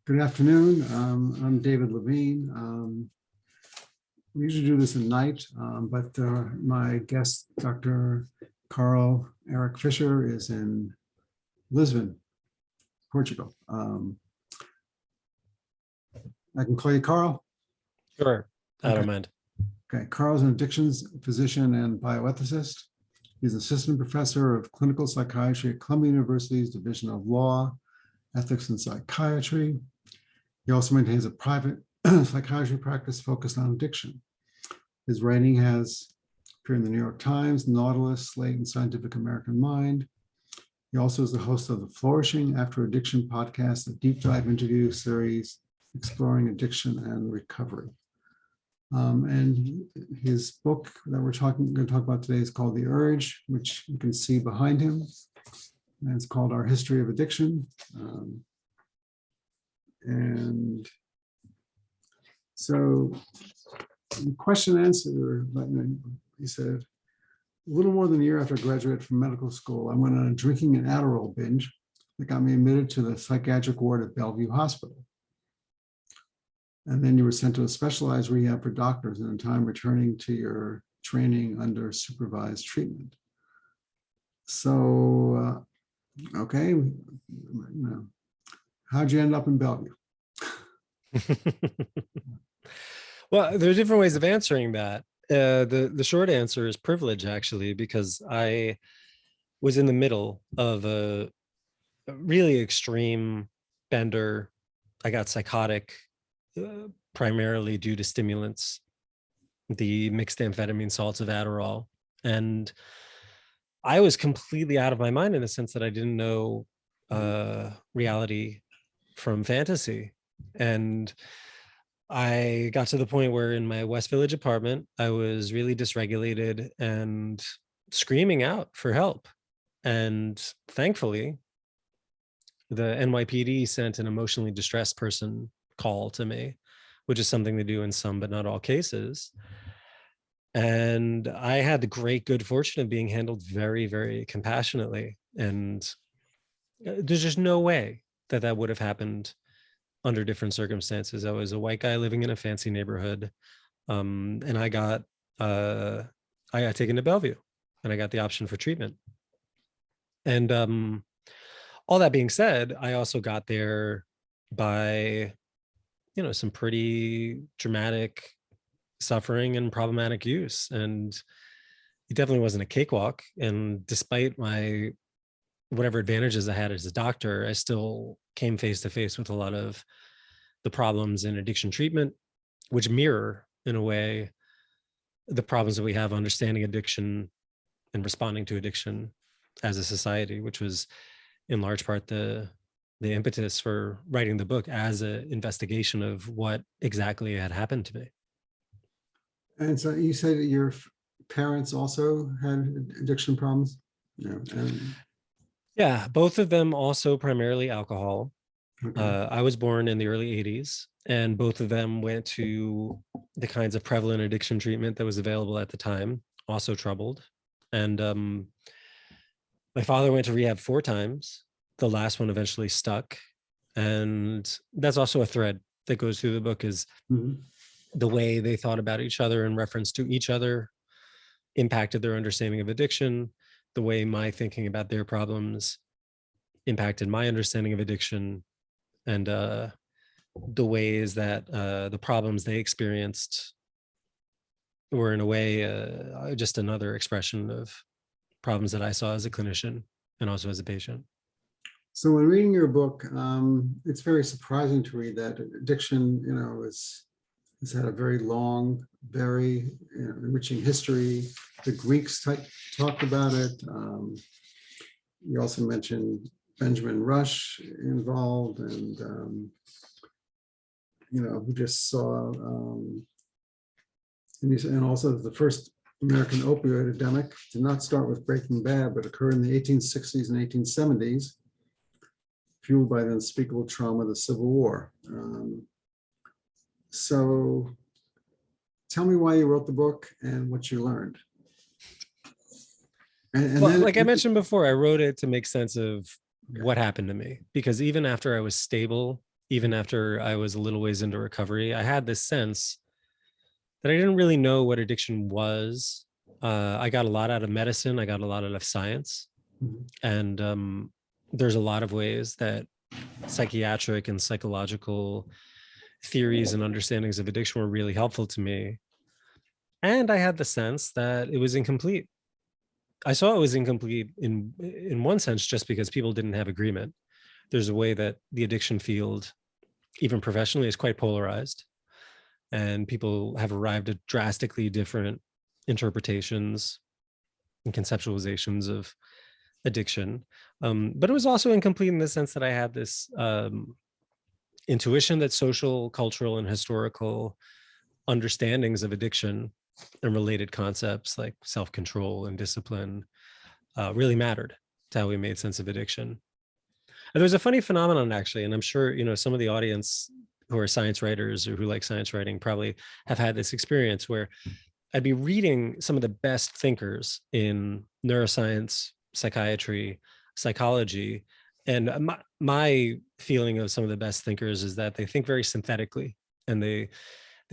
Good afternoon. I'm David Levine. We usually do this at night, but my guest, Dr. Erik Fisher, is in Lisbon, Portugal. I can call you Carl? Sure, I Okay. don't mind. Okay, Carl's an addictions physician and bioethicist. He's assistant professor of clinical psychiatry at Columbia University's Division of Law, Ethics and Psychiatry. He also maintains a private psychiatry practice focused on addiction. His writing has appeared in the New York Times, Nautilus, Slate, and Scientific American Mind. He also is the host of the Flourishing After Addiction podcast, a deep dive interview series exploring addiction and recovery. And his book that we're going to talk about today is called The Urge, which you can see behind him. And it's called Our History of Addiction. And so question and answer, he said, a little more than a year after I graduated from medical school, I went on a drinking and Adderall binge that got me admitted to the psychiatric ward at Bellevue Hospital. And then you were sent to a specialized rehab for doctors, and in time returning to your training under supervised treatment. So, okay, how'd you end up in Bellevue? Well, there are different ways of answering that. The short answer is privilege, actually, because I was in the middle of a really extreme bender. I got psychotic, primarily due to stimulants, the mixed amphetamine salts of Adderall. And I was completely out of my mind in the sense that I didn't know reality from fantasy. And I got to the point where in my West Village apartment, I was really dysregulated and screaming out for help. And thankfully, the NYPD sent an emotionally distressed person call to me, which is something they do in some but not all cases. And I had the great good fortune of being handled very, very compassionately. And there's just no way that that would have happened under different circumstances. I was a white guy living in a fancy neighborhood, and I got taken to Bellevue, and I got the option for treatment. And all that being said, I also got there by, some pretty dramatic suffering and problematic use, and it definitely wasn't a cakewalk. And despite my whatever advantages I had as a doctor, I still came face to face with a lot of the problems in addiction treatment, which mirror, in a way, the problems that we have understanding addiction and responding to addiction as a society, which was in large part the impetus for writing the book as an investigation of what exactly had happened to me. And so you said that your parents also had addiction problems? Yeah, both of them also primarily alcohol. Okay. I was born in the early 80s, and both of them went to the kinds of prevalent addiction treatment that was available at the time, also troubled. And my father went to rehab 4 times. The last one eventually stuck. And that's also a thread that goes through the book, is the way they thought about each other in reference to each other impacted their understanding of addiction. The way my thinking about their problems impacted my understanding of addiction, and the ways that the problems they experienced were, in a way, just another expression of problems that I saw as a clinician and also as a patient. So when reading your book, it's very surprising to read that addiction, has had a very long, very enriching history. The Greeks talked about it. You also mentioned Benjamin Rush involved, and who just saw, and also the first American opioid epidemic did not start with Breaking Bad, but occurred in the 1860s and 1870s, fueled by the unspeakable trauma of the Civil War. So tell me why you wrote the book and what you learned. And well, then, like I mentioned before, I wrote it to make sense of what happened to me, because even after I was stable even after I was a little ways into recovery. I had this sense that I didn't really know what addiction was. I got a lot out of medicine. I got a lot out of science. Mhm. And there's a lot of ways that psychiatric and psychological theories and understandings of addiction were really helpful to me. And I had the sense that it was incomplete. I saw it was incomplete in one sense, just because people didn't have agreement. There's a way that the addiction field, even professionally, is quite polarized, and people have arrived at drastically different interpretations and conceptualizations of addiction. But it was also incomplete in the sense that I had this intuition that social, cultural, and historical understandings of addiction and related concepts like self-control and discipline really mattered to how we made sense of addiction. And there's a funny phenomenon, actually, and I'm sure some of the audience who are science writers or who like science writing probably have had this experience, where I'd be reading some of the best thinkers in neuroscience, psychiatry, psychology, and my feeling of some of the best thinkers is that they think very synthetically, and they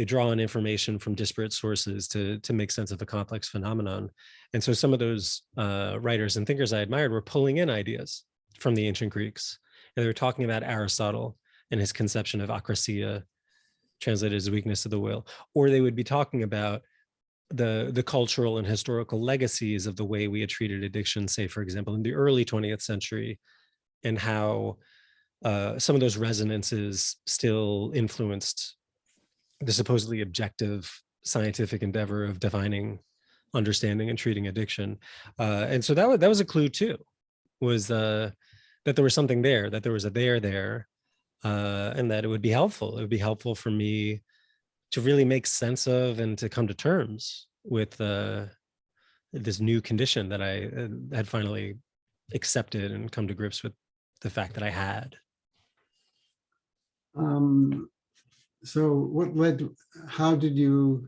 draw on information from disparate sources to make sense of a complex phenomenon. And so some of those writers and thinkers I admired were pulling in ideas from the ancient Greeks. And they were talking about Aristotle and his conception of akrasia, translated as weakness of the will. Or they would be talking about the cultural and historical legacies of the way we had treated addiction, say, for example, in the early 20th century, and how some of those resonances still influenced the supposedly objective scientific endeavor of defining, understanding, and treating addiction. And so that was a clue too, was that there was something there, that there was a there, and that it would be helpful. It would be helpful for me to really make sense of and to come to terms with this new condition that I had finally accepted and come to grips with the fact that I had. So what led, how did you,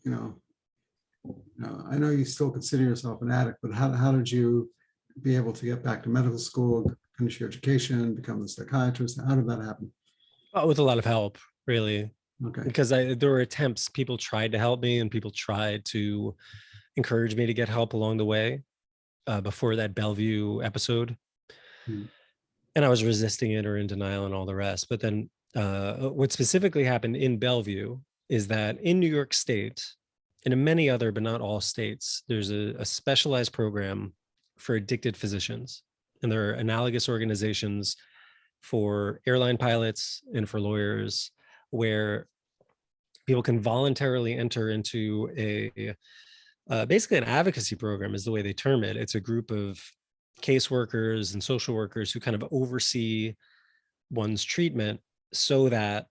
I know you still consider yourself an addict, but how did you be able to get back to medical school, finish your education, become a psychiatrist? How did that happen? With a lot of help, really. Okay. Because there were attempts, people tried to help me, and people tried to encourage me to get help along the way before that Bellevue episode. Hmm. And I was resisting it or in denial and all the rest. But then what specifically happened in Bellevue is that in New York State, and in many other, but not all states, there's a specialized program for addicted physicians. And there are analogous organizations for airline pilots and for lawyers, where people can voluntarily enter into basically an advocacy program, is the way they term it. It's a group of caseworkers and social workers who kind of oversee one's treatment, so that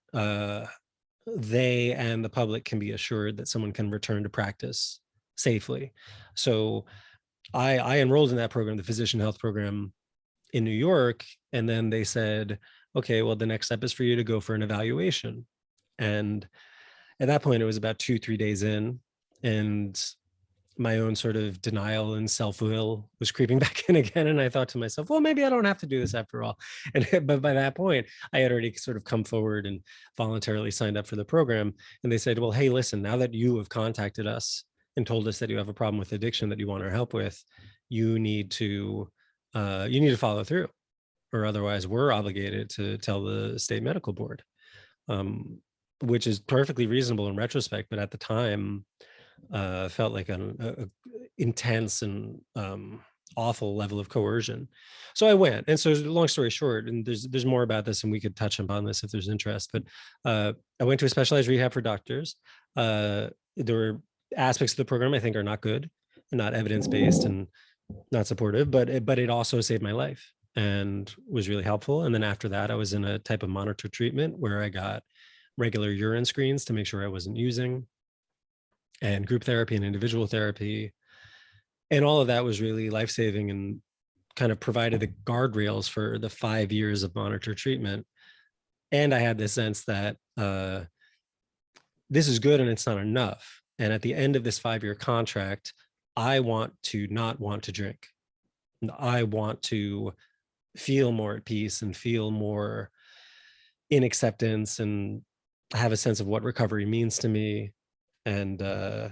they and the public can be assured that someone can return to practice safely. So I enrolled in that program, the physician health program in New York. And then they said, okay, well, the next step is for you to go for an evaluation. And at that point, it was about 2-3 days in, and my own sort of denial and self-will was creeping back in again. And I thought to myself, well, maybe I don't have to do this after all. But by that point, I had already sort of come forward and voluntarily signed up for the program. And they said, well, hey, listen, now that you have contacted us and told us that you have a problem with addiction that you want our help with, you need to follow through, or otherwise we're obligated to tell the state medical board, which is perfectly reasonable in retrospect, but at the time felt like an intense and awful level of coercion. So I went. And so long story short, and there's more about this, and we could touch upon this if there's interest, but I went to a specialized rehab for doctors. There were aspects of the program I think are not good, not evidence-based, and not supportive, but it also saved my life and was really helpful. And then after that, I was in a type of monitor treatment where I got regular urine screens to make sure I wasn't using, and group therapy and individual therapy. And all of that was really life-saving and kind of provided the guardrails for the 5 years of monitor treatment. And I had this sense that this is good and it's not enough. And at the end of this 5-year contract, I want to not want to drink. I want to feel more at peace and feel more in acceptance and have a sense of what recovery means to me. And I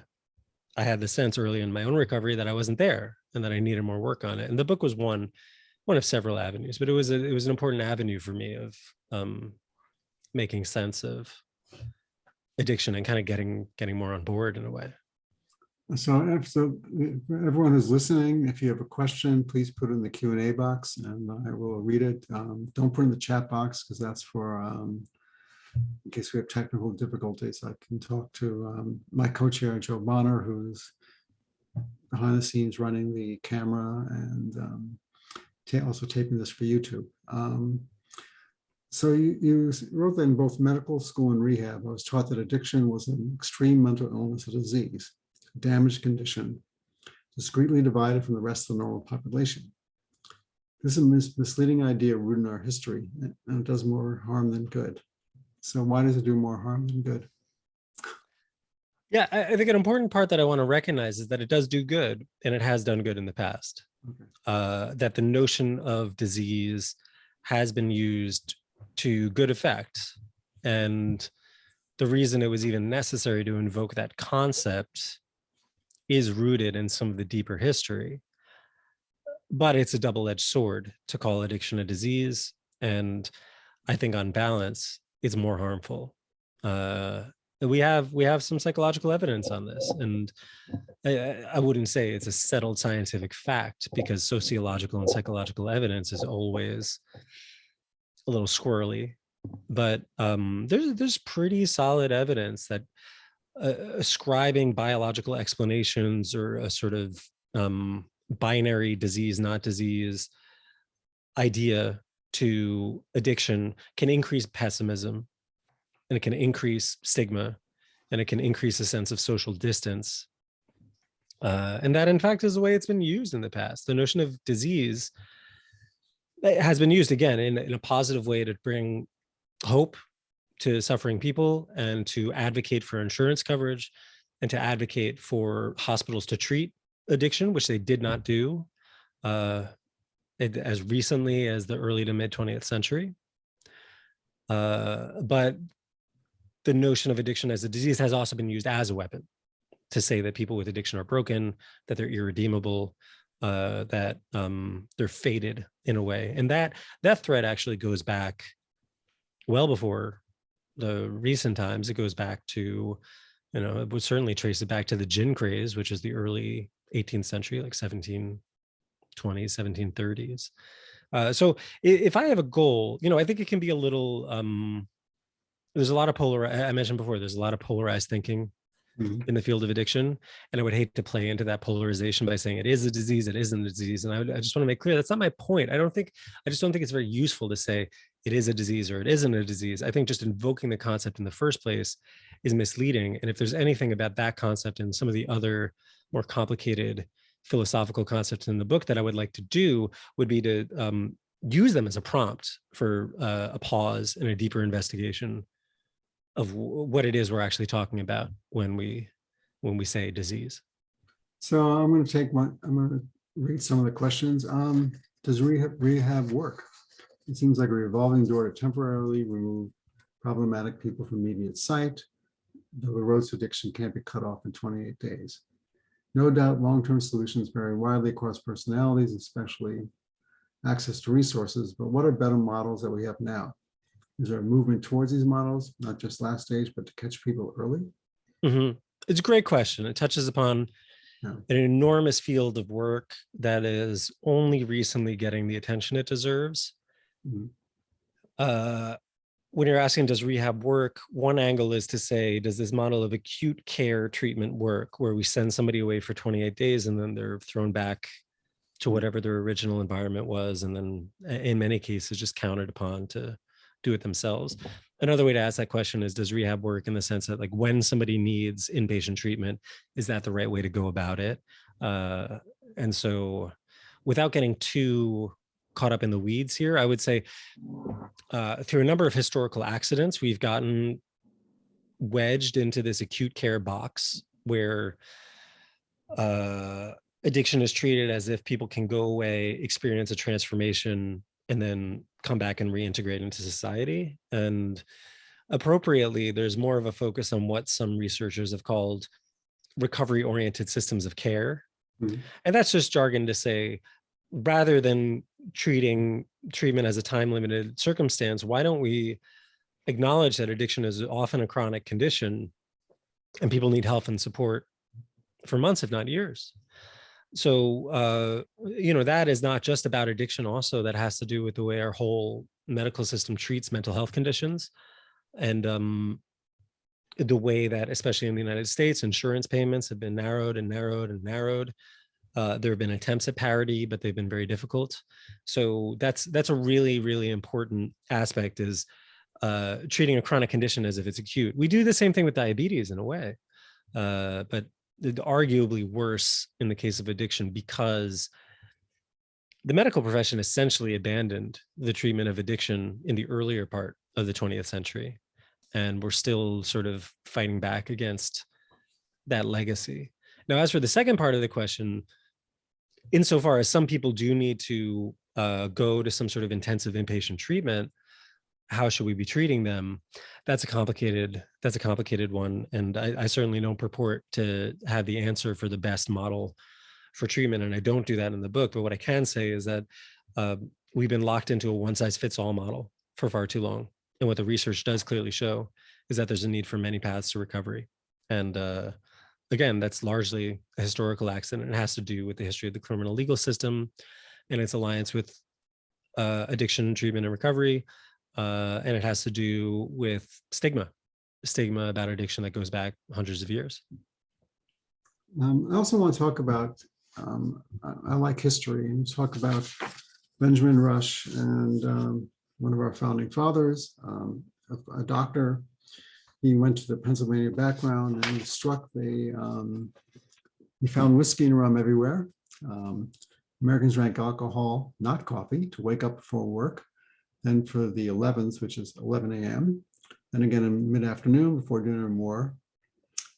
had the sense early in my own recovery that I wasn't there and that I needed more work on it. And the book was one of several avenues, but it was an important avenue for me of making sense of addiction and kind of getting more on board in a way. So for everyone who's listening, if you have a question, please put it in the Q&A box and I will read it. Don't put it in the chat box because that's for in case we have technical difficulties. I can talk to my co-chair, Joe Bonner, who's behind the scenes running the camera and also taping this for YouTube. So you wrote that in both medical school and rehab, I was taught that addiction was an extreme mental illness or disease, a damaged condition, discreetly divided from the rest of the normal population. This is a misleading idea rooted in our history, and it does more harm than good. So why does it do more harm than good? Yeah, I think an important part that I want to recognize is that it does do good, and it has done good in the past. Okay. That the notion of disease has been used to good effect. And the reason it was even necessary to invoke that concept is rooted in some of the deeper history. But it's a double-edged sword to call addiction a disease. And I think on balance, it's more harmful. We have some psychological evidence on this. And I wouldn't say it's a settled scientific fact because sociological and psychological evidence is always a little squirrely, but there's pretty solid evidence that ascribing biological explanations or a sort of binary disease, not disease idea to addiction can increase pessimism, and it can increase stigma, and it can increase a sense of social distance. And that, in fact, is the way it's been used in the past. The notion of disease has been used, again, in a positive way to bring hope to suffering people and to advocate for insurance coverage and to advocate for hospitals to treat addiction, which they did not do as recently as the early to mid 20th century. But the notion of addiction as a disease has also been used as a weapon to say that people with addiction are broken, that they're irredeemable, that they're fated in a way. And that threat actually goes back well before the recent times. It goes back to, it would certainly trace it back to the gin craze, which is the early 18th century, like 1720s, 1730s. So if I have a goal, I think it can be a little, there's a lot of I mentioned before, there's a lot of polarized thinking in the field of addiction. And I would hate to play into that polarization by saying it is a disease, it isn't a disease. And I just want to make clear, that's not my point. I just don't think it's very useful to say it is a disease or it isn't a disease. I think just invoking the concept in the first place is misleading. And if there's anything about that concept and some of the other more complicated philosophical concepts in the book that I would like to do would be to use them as a prompt for a pause and a deeper investigation of what it is we're actually talking about when we say disease. So I'm going to read some of the questions. Does rehab work? It seems like a revolving door to temporarily remove problematic people from immediate sight, though the road to addiction can't be cut off in 28 days. No doubt long-term solutions vary widely across personalities, especially access to resources, but what are better models that we have now? Is there a movement towards these models, not just last stage, but to catch people early? Mm-hmm. It's a great question. It touches upon an enormous field of work that is only recently getting the attention it deserves. Mm-hmm. When you're asking, does rehab work? One angle is to say, does this model of acute care treatment work, where we send somebody away for 28 days and then they're thrown back to whatever their original environment was, and then in many cases just counted upon to do it themselves. Another way to ask that question is, does rehab work in the sense that, like, when somebody needs inpatient treatment, is that the right way to go about it? And so without getting too caught up in the weeds here, I would say through a number of historical accidents, we've gotten wedged into this acute care box where addiction is treated as if people can go away, experience a transformation, and then come back and reintegrate into society. And appropriately, there's more of a focus on what some researchers have called recovery-oriented systems of care. Mhm. And that's just jargon to say, rather than treatment as a time-limited circumstance, why don't we acknowledge that addiction is often a chronic condition and people need help and support for months, if not years. So, that is not just about addiction. Also, that has to do with the way our whole medical system treats mental health conditions, and the way that, especially in the United States, insurance payments have been narrowed and narrowed and narrowed. There have been attempts at parity, but they've been very difficult. So that's a really, really important aspect, is treating a chronic condition as if it's acute. We do the same thing with diabetes in a way, but arguably worse in the case of addiction, because the medical profession essentially abandoned the treatment of addiction in the earlier part of the 20th century. And we're still sort of fighting back against that legacy. Now, as for the second part of the question, insofar as some people do need to go to some sort of intensive inpatient treatment, how should we be treating them? That's a complicated one. And I certainly don't purport to have the answer for the best model for treatment. And I don't do that in the book. But what I can say is that we've been locked into a one-size-fits-all model for far too long. And what the research does clearly show is that there's a need for many paths to recovery. And again, that's largely a historical accident. It has to do with the history of the criminal legal system and its alliance with addiction treatment and recovery. And it has to do with stigma about addiction that goes back hundreds of years. I also want to talk about, I like history, and talk about Benjamin Rush, and one of our founding fathers, a doctor. He went to the Pennsylvania background, and he found whiskey and rum everywhere. Americans drank alcohol, not coffee, to wake up before work. Then for the 11th, which is 11 a.m. Then again in mid-afternoon before dinner and more,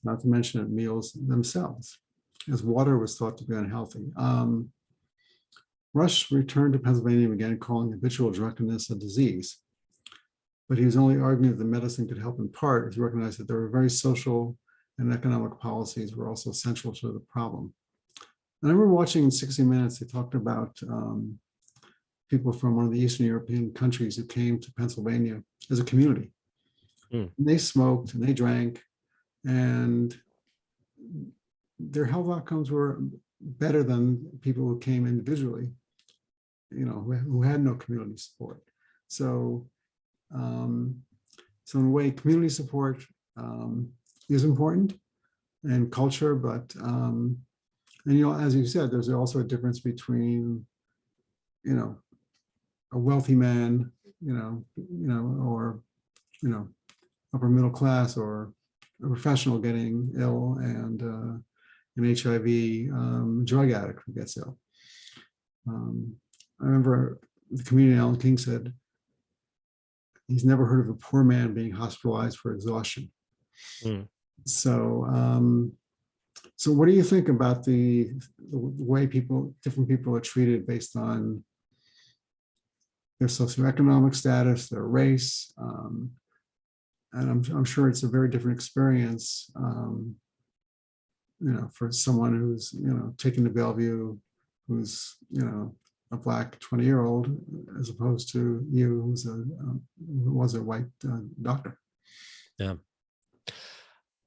not to mention at meals themselves, as water was thought to be unhealthy. Rush returned to Pennsylvania and began calling habitual drunkenness a disease. But he was only arguing that the medicine could help in part, as he recognized that there were very social and economic policies were also central to the problem. And I remember watching in 60 Minutes, they talked about people from one of the Eastern European countries who came to Pennsylvania as a community. And they smoked and they drank, and their health outcomes were better than people who came individually, who had no community support. So, in a way, community support is important, and culture, but as you said, there's also a difference between, a wealthy man, or upper middle class, or a professional getting ill, and an HIV drug addict who gets ill. I remember the comedian Alan King said he's never heard of a poor man being hospitalized for exhaustion. So, so what do you think about the way different people are treated based on their socioeconomic status, their race? And I'm sure it's a very different experience, for someone who's, taken to Bellevue, who's, a Black 20-year-old, as opposed to you, who was a white doctor. Yeah.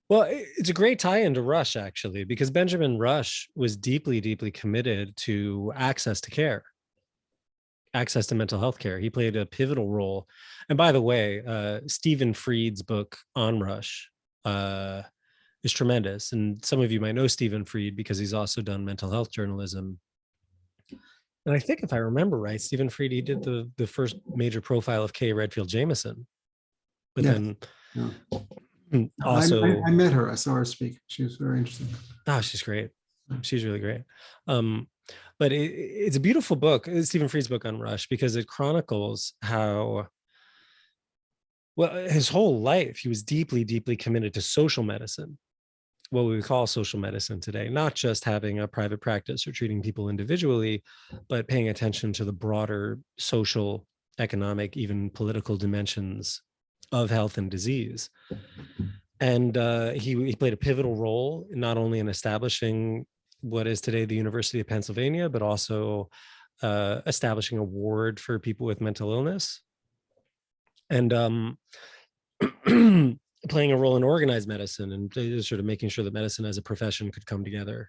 Well, it's a great tie-in to Rush, actually, because Benjamin Rush was deeply, deeply committed to access to care, access to mental health care. He played a pivotal role. And by the way, Stephen Fried's book on Rush is tremendous. And some of you might know Stephen Fried because he's also done mental health journalism. And I think if I remember right, Stephen Fried, he did the first major profile of Kay Redfield Jamison. But then also... I met her. I saw her speak. She was very interesting. Oh, she's great. She's really great. But it's a beautiful book, Stephen Fried's book on Rush, because it chronicles how, well, his whole life, he was deeply, deeply committed to social medicine. what we would call social medicine today, not just having a private practice or treating people individually, but paying attention to the broader social, economic, even political dimensions of health and disease. And he played a pivotal role, not only in establishing what is today the University of Pennsylvania, but also establishing a ward for people with mental illness, and playing a role in organized medicine and sort of making sure that medicine as a profession could come together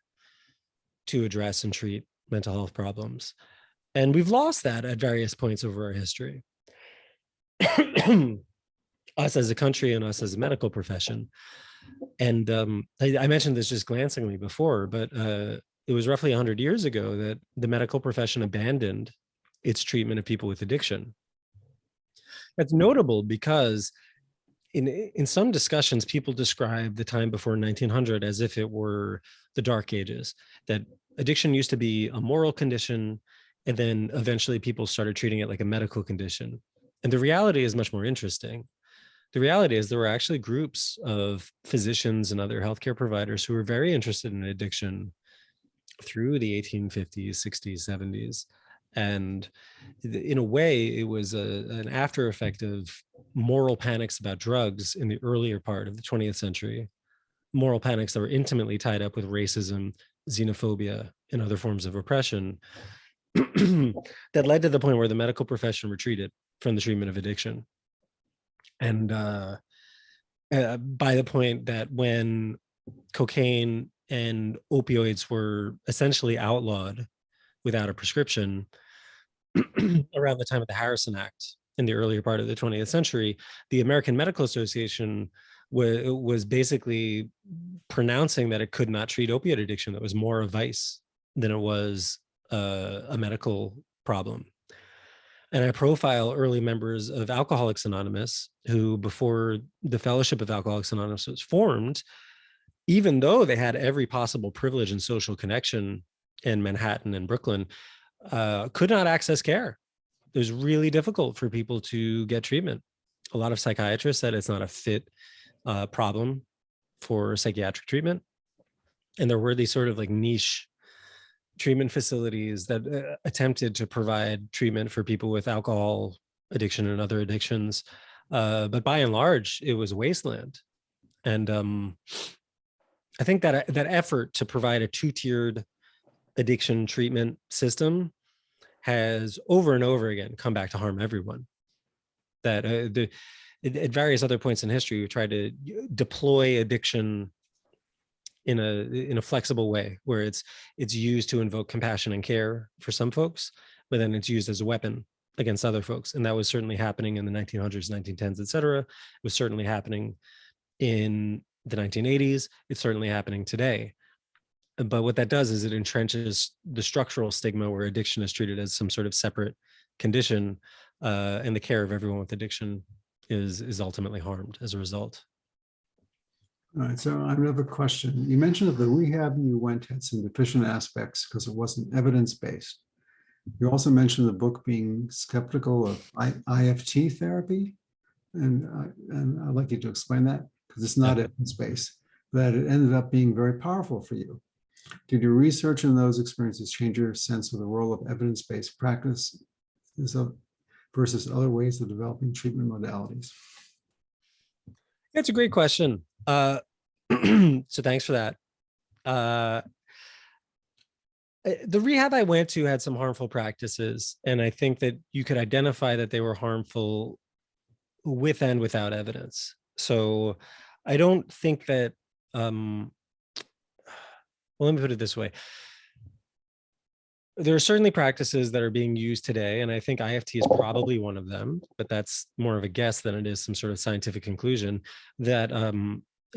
to address and treat mental health problems. And we've lost that at various points over our history. Us as a country and us as a medical profession. And I mentioned this just glancingly before, but it was roughly 100 years ago that the medical profession abandoned its treatment of people with addiction. That's notable because in some discussions, people describe the time before 1900 as if it were the Dark Ages, that addiction used to be a moral condition, and then eventually people started treating it like a medical condition. And the reality is much more interesting. The reality is there were actually groups of physicians and other healthcare providers who were very interested in addiction through the 1850s, 60s, 70s. And in a way, it was an after effect of moral panics about drugs in the earlier part of the 20th century, moral panics that were intimately tied up with racism, xenophobia, and other forms of oppression that led to the point where the medical profession retreated from the treatment of addiction. And by the point that when cocaine and opioids were essentially outlawed without a prescription around the time of the Harrison Act in the earlier part of the 20th century, the American Medical Association was basically pronouncing that it could not treat opiate addiction. That was more a vice than it was a medical problem. And I profile early members of Alcoholics Anonymous who, before the Fellowship of Alcoholics Anonymous was formed, even though they had every possible privilege and social connection in Manhattan and Brooklyn, could not access care. It was really difficult for people to get treatment. A lot of psychiatrists said it's not a fit problem for psychiatric treatment. And there were these sort of like niche treatment facilities that attempted to provide treatment for people with alcohol addiction and other addictions. But by and large, it was a wasteland. And I think that effort to provide a two-tiered addiction treatment system has over and over again come back to harm everyone. That at various other points in history, we tried to deploy addiction in a flexible way where it's used to invoke compassion and care for some folks, but then it's used as a weapon against other folks. And that was certainly happening in the 1900s, 1910s, et cetera. It was certainly happening in the 1980s. It's certainly happening today. But what that does is it entrenches the structural stigma where addiction is treated as some sort of separate condition, and the care of everyone with addiction is ultimately harmed as a result. All right, so I have a question. You mentioned that the rehab you went had some deficient aspects because it wasn't evidence-based. You also mentioned the book being skeptical of IVT therapy, and I'd like you to explain that because it's not evidence-based, that it ended up being very powerful for you. Did your research in those experiences change your sense of the role of evidence-based practice versus other ways of developing treatment modalities? That's a great question. So thanks for that. The rehab I went to had some harmful practices, and I think that you could identify that they were harmful with and without evidence. So I don't think that, well, let me put it this way. There are certainly practices that are being used today, and I think IFT is probably one of them, but that's more of a guess than it is some sort of scientific conclusion, that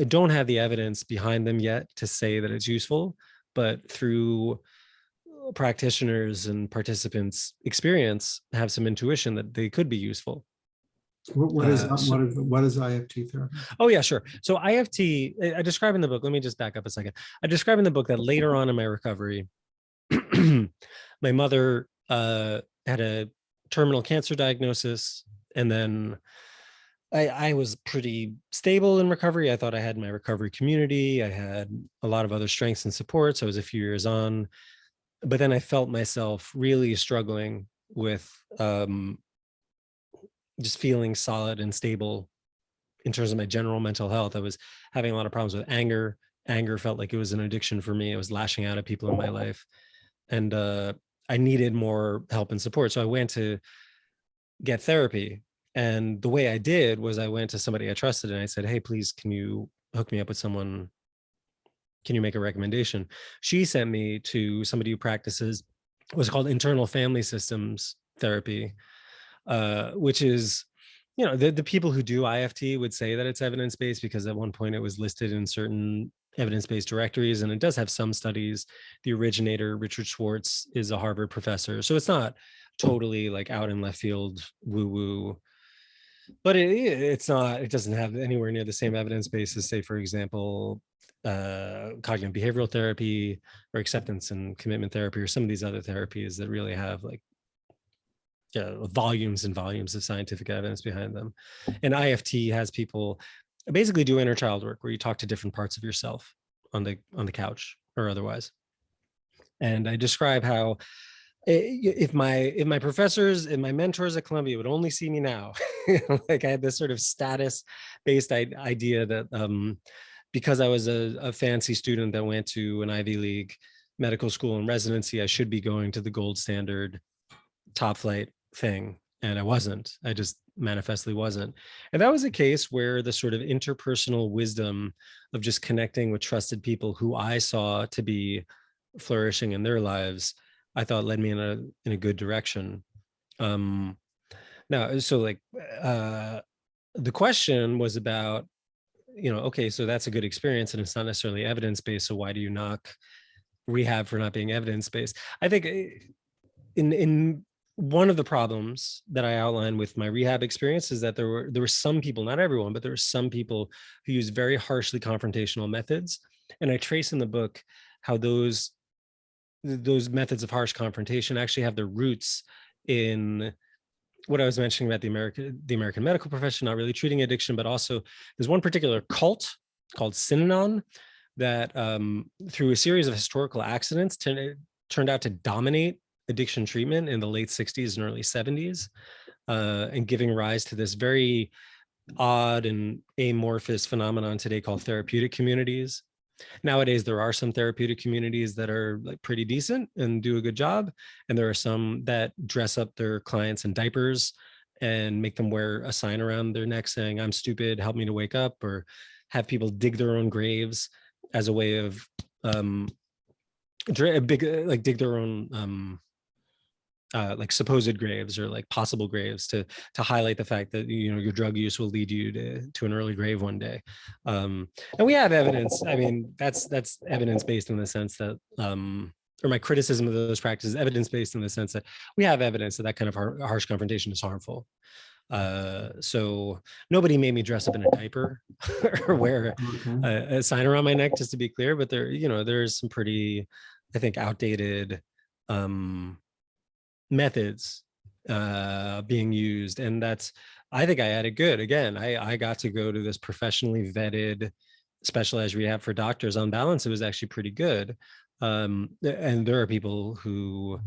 don't have the evidence behind them yet to say that it's useful, but through practitioners and participants' experience, have some intuition that they could be useful. What is IFT therapy? Oh, yeah, sure. So IFT, I describe in the book, let me just back up a second. I describe in the book that later on in my recovery, my mother had a terminal cancer diagnosis, and then I was pretty stable in recovery. I thought I had my recovery community. I had a lot of other strengths and supports. I was a few years on, but then I felt myself really struggling with just feeling solid and stable in terms of my general mental health. I was having a lot of problems with anger. Anger felt like it was an addiction for me. I was lashing out at people in my life, and I needed more help and support. So I went to get therapy. And the way I did was I went to somebody I trusted and I said, "Hey, please, can you hook me up with someone? Can you make a recommendation?" She sent me to somebody who practices what's called internal family systems therapy, which is, the people who do IFT would say that it's evidence-based because at one point it was listed in certain evidence-based directories, and it does have some studies. The originator, Richard Schwartz, is a Harvard professor. So it's not totally like out in left field woo-woo, but it doesn't have anywhere near the same evidence base as, say, for example, cognitive behavioral therapy or acceptance and commitment therapy, or some of these other therapies that really have like volumes and volumes of scientific evidence behind them. And IFT has people basically do inner child work where you talk to different parts of yourself on the couch or otherwise. And I describe how if my professors and my mentors at Columbia would only see me now, like I had this sort of status based idea that because I was a fancy student that went to an Ivy League medical school and residency, I should be going to the gold standard top flight thing. And I wasn't. I just manifestly wasn't. And that was a case where the sort of interpersonal wisdom of just connecting with trusted people who I saw to be flourishing in their lives, I thought led me in a good direction. Now, so like the question was about, okay, so that's a good experience and it's not necessarily evidence-based. So why do you knock rehab for not being evidence-based? I think in one of the problems that I outlined with my rehab experience is that there were some people, not everyone, but there were some people who use very harshly confrontational methods. And I trace in the book how those methods of harsh confrontation actually have their roots in what I was mentioning about the American medical profession, not really treating addiction, but also there's one particular cult called Synanon that through a series of historical accidents turned out to dominate addiction treatment in the late 60s and early 70s, and giving rise to this very odd and amorphous phenomenon today called therapeutic communities. Nowadays, there are some therapeutic communities that are like pretty decent and do a good job. And there are some that dress up their clients in diapers and make them wear a sign around their neck saying, "I'm stupid, help me to wake up," or have people dig their own graves as a way of dig their own like supposed graves or like possible graves to highlight the fact that your drug use will lead you to an early grave one day. And we have evidence. I mean, that's evidence based in the sense that or my criticism of those practices, evidence based in the sense that we have evidence that kind of harsh confrontation is harmful. So nobody made me dress up in a diaper or wear a sign around my neck, just to be clear, but there's some pretty, I think, outdated methods being used. And I think I had it good. Again, I got to go to this professionally vetted specialized rehab for doctors. On balance, it was actually pretty good. And there are people who,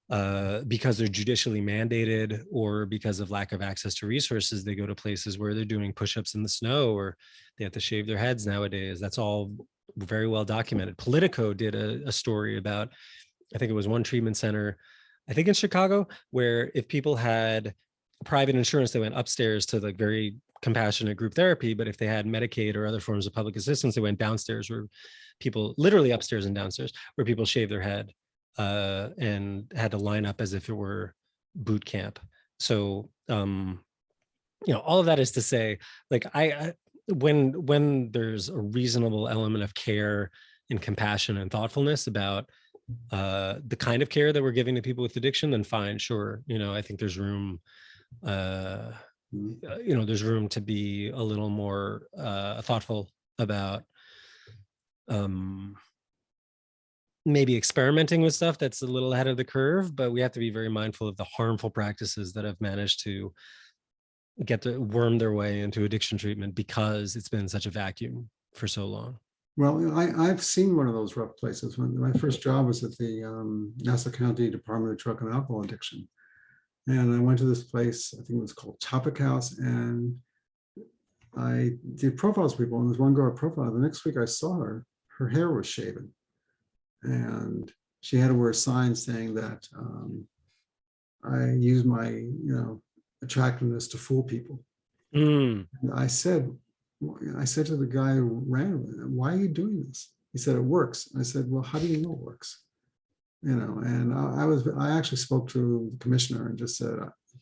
because they're judicially mandated or because of lack of access to resources, they go to places where they're doing push-ups in the snow or they have to shave their heads nowadays. That's all very well documented. Politico did a story about, I think it was one treatment center, I think in Chicago, where if people had private insurance, they went upstairs to like very compassionate group therapy. But if they had Medicaid or other forms of public assistance, they went downstairs, where people, literally upstairs and downstairs, where people shaved their head and had to line up as if it were boot camp. So, all of that is to say, like, when there's a reasonable element of care and compassion and thoughtfulness about the kind of care that we're giving to people with addiction, then fine, sure. I think there's room, there's room to be a little more thoughtful about maybe experimenting with stuff that's a little ahead of the curve, but we have to be very mindful of the harmful practices that have managed to worm their way into addiction treatment because it's been such a vacuum for so long. Well, I've seen one of those rough places. When my first job was at the Nassau County Department of Drug and Alcohol Addiction. And I went to this place, I think it was called Topic House, and I did profiles of people, and there's one girl I profiled. The next week I saw her hair was shaven. And she had to wear a sign saying that I use my, attractiveness to fool people. And I said to the guy who ran with it, why are you doing this? He said, it works. I said, well, how do you know it works? And I actually spoke to the commissioner and just said,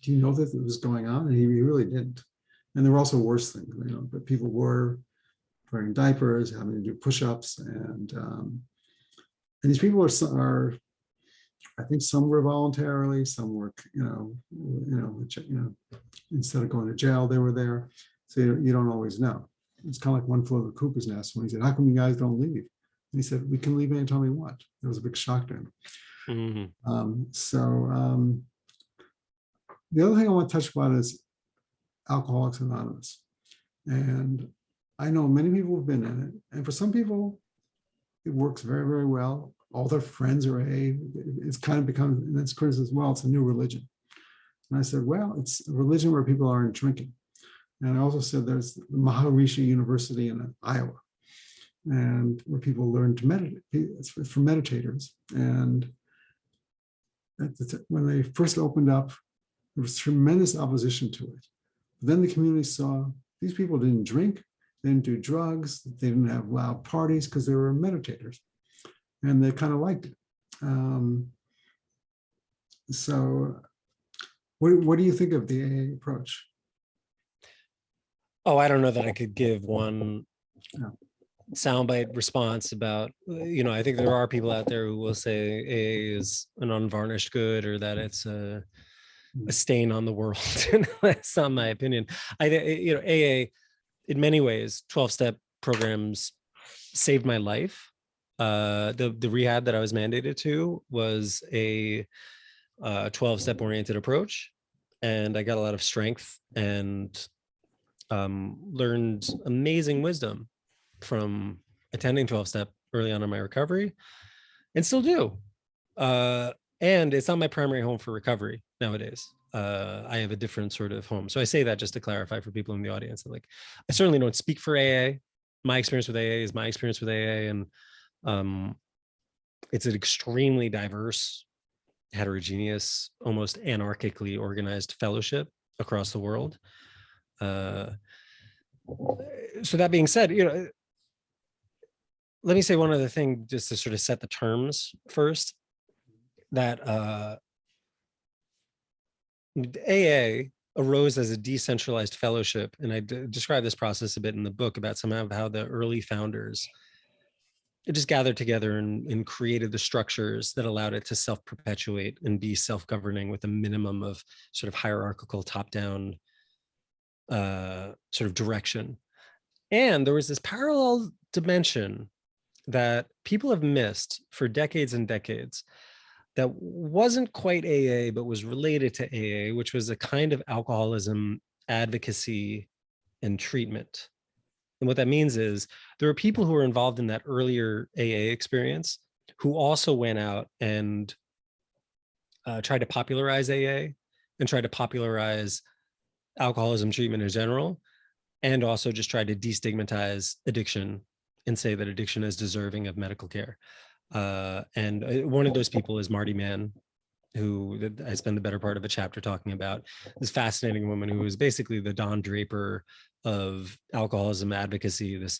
do you know that it was going on? And he really didn't. And there were also worse things, but people were wearing diapers, having to do push-ups, and these people are, I think some were voluntarily, some were, instead of going to jail, they were there. So you don't always know. It's kind of like one flew over the cuckoo's nest when he said, how come you guys don't leave? And he said, we can leave anytime we want. It was a big shock to him. The other thing I want to touch about is Alcoholics Anonymous. And I know many people have been in it. And for some people, it works very, very well. All their friends are AA. It's kind of become, and that's Chris as well, it's a new religion. And I said, well, it's a religion where people aren't drinking. And I also said there's the Maharishi University in Iowa, and where people learn to meditate. It's for meditators. And when they first opened up, there was tremendous opposition to it. But then the community saw these people didn't drink, they didn't do drugs, they didn't have loud parties because they were meditators. And they kind of liked it. So what do you think of the AA approach? Oh, I don't know that I could give one soundbite response about, I think there are people out there who will say AA is an unvarnished good, or that it's a stain on the world. That's not my opinion. AA, in many ways, 12-step programs saved my life. The rehab that I was mandated to was a 12-step oriented approach, and I got a lot of strength and learned amazing wisdom from attending 12-step early on in my recovery, and still do. And it's not my primary home for recovery nowadays. I have a different sort of home. So I say that just to clarify for people in the audience that, like, I certainly don't speak for AA. My experience with AA is my experience with AA, and it's an extremely diverse, heterogeneous, almost anarchically organized fellowship across the world. So that being said, let me say one other thing just to sort of set the terms first, that AA arose as a decentralized fellowship. And I describe this process a bit in the book about somehow how the early founders just gathered together and created the structures that allowed it to self-perpetuate and be self-governing with a minimum of sort of hierarchical top-down sort of direction. And there was this parallel dimension that people have missed for decades and decades that wasn't quite AA, but was related to AA, which was a kind of alcoholism advocacy and treatment. And what that means is there are people who were involved in that earlier AA experience who also went out and tried to popularize AA and tried to popularize alcoholism treatment in general, and also just tried to destigmatize addiction and say that addiction is deserving of medical care. And one of those people is Marty Mann, who I spend the better part of a chapter talking about, this fascinating woman who was basically the Don Draper of alcoholism advocacy, this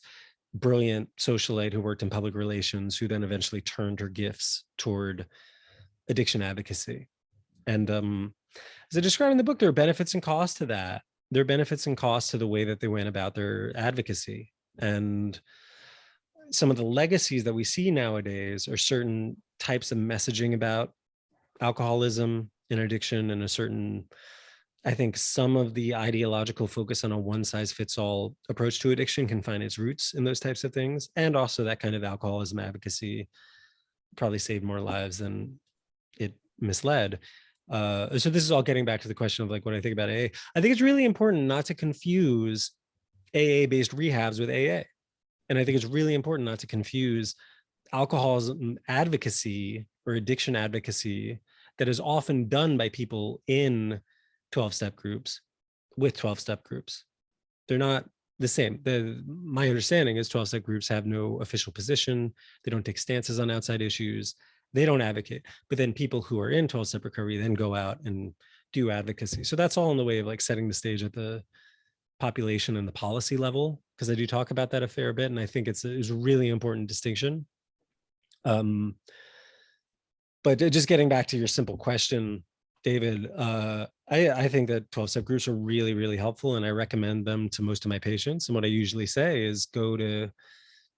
brilliant socialite who worked in public relations, who then eventually turned her gifts toward addiction advocacy. And as I describe in the book, there are benefits and costs to that. There are benefits and costs to the way that they went about their advocacy. And some of the legacies that we see nowadays are certain types of messaging about alcoholism and addiction, and a certain, I think some of the ideological focus on a one-size-fits-all approach to addiction can find its roots in those types of things. And also that kind of alcoholism advocacy probably saved more lives than it misled. So this is all getting back to the question of like what I think about AA. I think it's really important not to confuse AA-based rehabs with AA. And I think it's really important not to confuse alcoholism advocacy or addiction advocacy that is often done by people in 12-step groups with 12-step groups. They're not the same. My understanding is 12-step groups have no official position. They don't take stances on outside issues. They don't advocate. But then people who are in 12-step recovery then go out and do advocacy. So that's all in the way of like setting the stage at the population and the policy level, because I do talk about that a fair bit. And I think it's a really important distinction. But just getting back to your simple question, David, I think that 12-step groups are really, really helpful, and I recommend them to most of my patients. And what I usually say is go to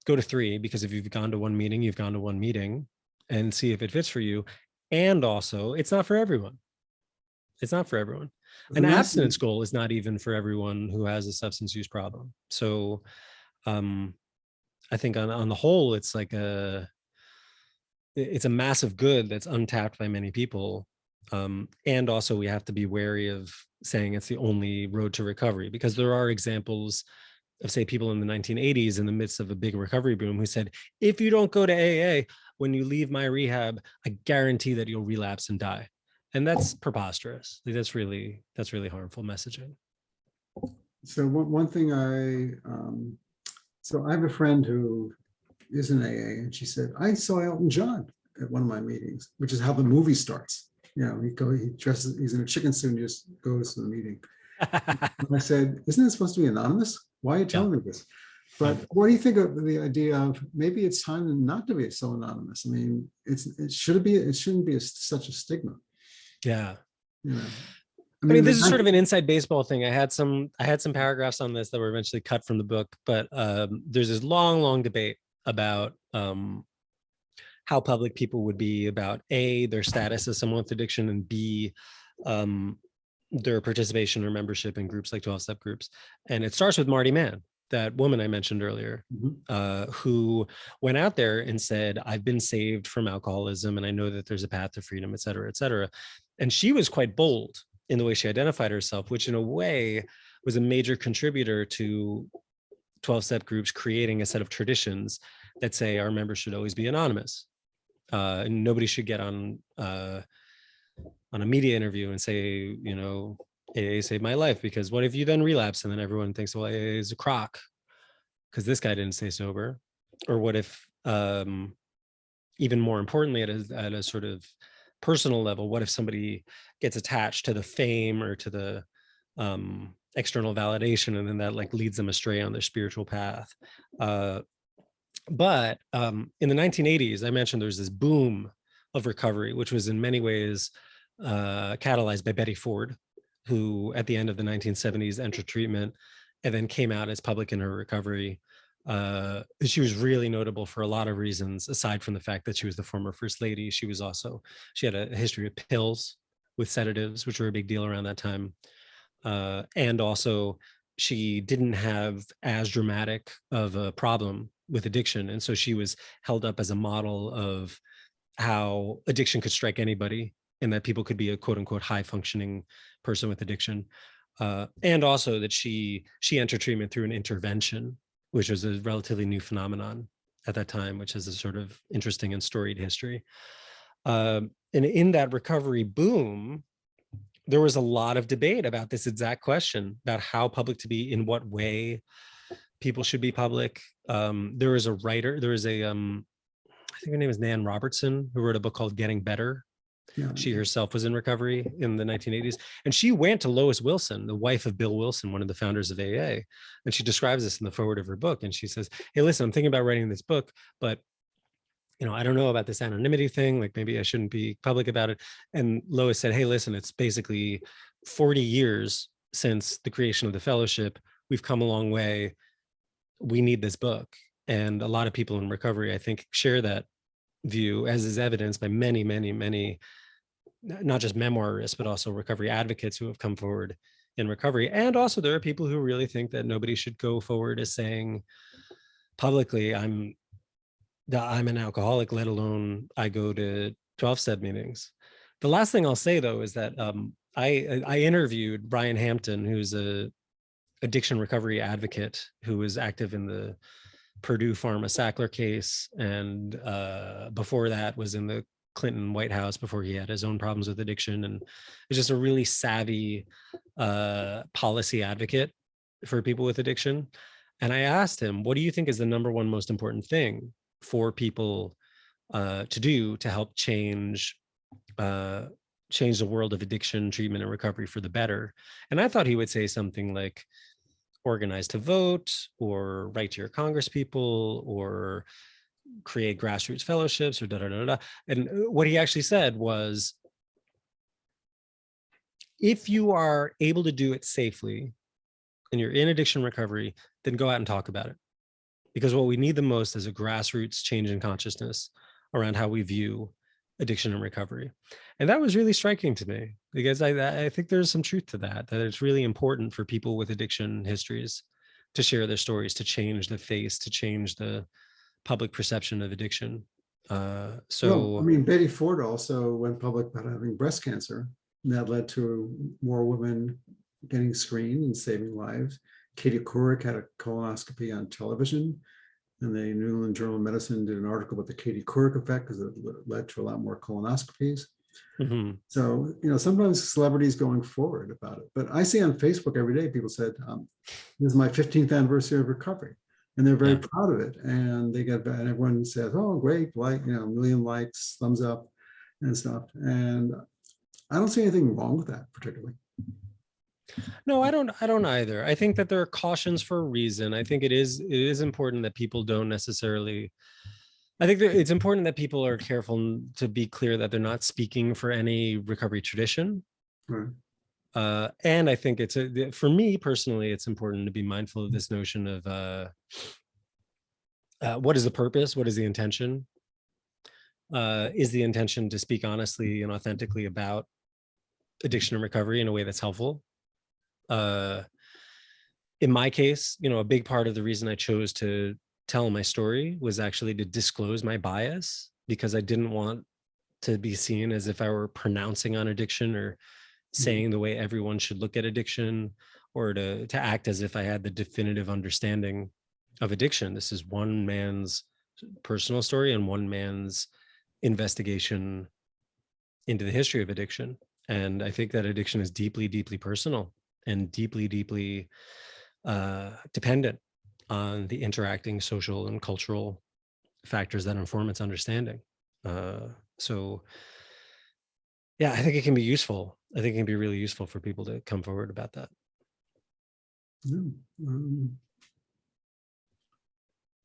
3, because if you've gone to one meeting, you've gone to one meeting, and see if it fits for you. And also, it's not for everyone. It's not for everyone. An abstinence goal is not even for everyone who has a substance use problem. So I think on the whole, it's like it's a massive good that's untapped by many people. And also we have to be wary of saying it's the only road to recovery, because there are examples of, say, people in the 1980s in the midst of a big recovery boom who said, if you don't go to AA, when you leave my rehab, I guarantee that you'll relapse and die. And that's preposterous. Like, that's really harmful messaging. So one thing so I have a friend who is in AA, and she said, I saw Elton John at one of my meetings, which is how the movie starts. You know, he dresses, he's in a chicken suit and just goes to the meeting. And I said, isn't it supposed to be anonymous? Why are you telling me this? But what do you think of the idea of maybe it's time not to be so anonymous? I mean, it shouldn't be such a stigma. Yeah. You know? I mean, this is sort of an inside baseball thing. I had some paragraphs on this that were eventually cut from the book, but there's this long debate about how public people would be about A, their status as someone with addiction, and B, their participation or membership in groups like 12-step groups. And it starts with Marty Mann, that woman I mentioned earlier, who went out there and said, I've been saved from alcoholism, and I know that there's a path to freedom, et cetera, et cetera. And she was quite bold in the way she identified herself, which in a way was a major contributor to 12-step groups creating a set of traditions that say our members should always be anonymous. And nobody should get on a media interview and say, you know, AA saved my life, because what if you then relapse and then everyone thinks, well, AA is a crock because this guy didn't stay sober? Or what if, even more importantly, at a sort of personal level, what if somebody gets attached to the fame or to the external validation, and then that like leads them astray on their spiritual path? But in the 1980s, I mentioned there's this boom of recovery, which was in many ways catalyzed by Betty Ford, who at the end of the 1970s entered treatment and then came out as public in her recovery. She was really notable for a lot of reasons, aside from the fact that she was the former first lady. She had a history of pills with sedatives, which were a big deal around that time. And also she didn't have as dramatic of a problem with addiction. And so she was held up as a model of how addiction could strike anybody, and that people could be a quote unquote high functioning person with addiction. And also that she entered treatment through an intervention, which was a relatively new phenomenon at that time, which has a sort of interesting and storied history. And in that recovery boom, there was a lot of debate about this exact question, about how public to be, in what way people should be public. There was a writer, I think her name is Nan Robertson, who wrote a book called Getting Better. Yeah. She herself was in recovery in the 1980s. And she went to Lois Wilson, the wife of Bill Wilson, one of the founders of AA. And she describes this in the foreword of her book. And she says, hey, listen, I'm thinking about writing this book, but I don't know about this anonymity thing. Like, maybe I shouldn't be public about it. And Lois said, hey, listen, it's basically 40 years since the creation of the fellowship. We've come a long way. We need this book. And a lot of people in recovery, I think, share that view, as is evidenced by many, many, many, not just memoirists, but also recovery advocates who have come forward in recovery. And also there are people who really think that nobody should go forward as saying publicly, I'm an alcoholic, let alone I go to 12-step meetings. The last thing I'll say though is that I interviewed Brian Hampton, who's a addiction recovery advocate who was active in the Purdue Pharma Sackler case, and before that was in the Clinton White House before he had his own problems with addiction, and is just a really savvy policy advocate for people with addiction. And I asked him, what do you think is the number one most important thing for people to do to help change the world of addiction treatment and recovery for the better? And I thought he would say something like organize to vote, or write to your congress people, or create grassroots fellowships, or da da da da. And what he actually said was, if you are able to do it safely and you're in addiction recovery, then go out and talk about it. Because what we need the most is a grassroots change in consciousness around how we view addiction and recovery. And that was really striking to me, because I think there's some truth to that it's really important for people with addiction histories to share their stories, to change the face, to change the public perception of addiction. Well, I mean, Betty Ford also went public about having breast cancer, and that led to more women getting screened and saving lives. Katie Couric had a colonoscopy on television, and the New England Journal of Medicine did an article about the Katie Couric effect because it led to a lot more colonoscopies. Mm-hmm. So, sometimes celebrities going forward about it. But I see on Facebook every day, people said, this is my 15th anniversary of recovery. And they're very proud of it. And they get, and everyone says, oh, great, like, a million likes, thumbs up and stuff. And I don't see anything wrong with that particularly. No, I don't either. I think that there are cautions for a reason. I think it is important that people don't necessarily, I think that it's important that people are careful to be clear that they're not speaking for any recovery tradition. Right. And I think for me personally, it's important to be mindful of this notion of what is the purpose? What is the intention? Is the intention to speak honestly and authentically about addiction and recovery in a way that's helpful? In my case, a big part of the reason I chose to tell my story was actually to disclose my bias, because I didn't want to be seen as if I were pronouncing on addiction or saying the way everyone should look at addiction, or to act as if I had the definitive understanding of addiction. This is one man's personal story and one man's investigation into the history of addiction. And I think that addiction is deeply, deeply personal and deeply, deeply dependent on the interacting social and cultural factors that inform its understanding. So yeah, I think it can be useful. I think it can be really useful for people to come forward about that.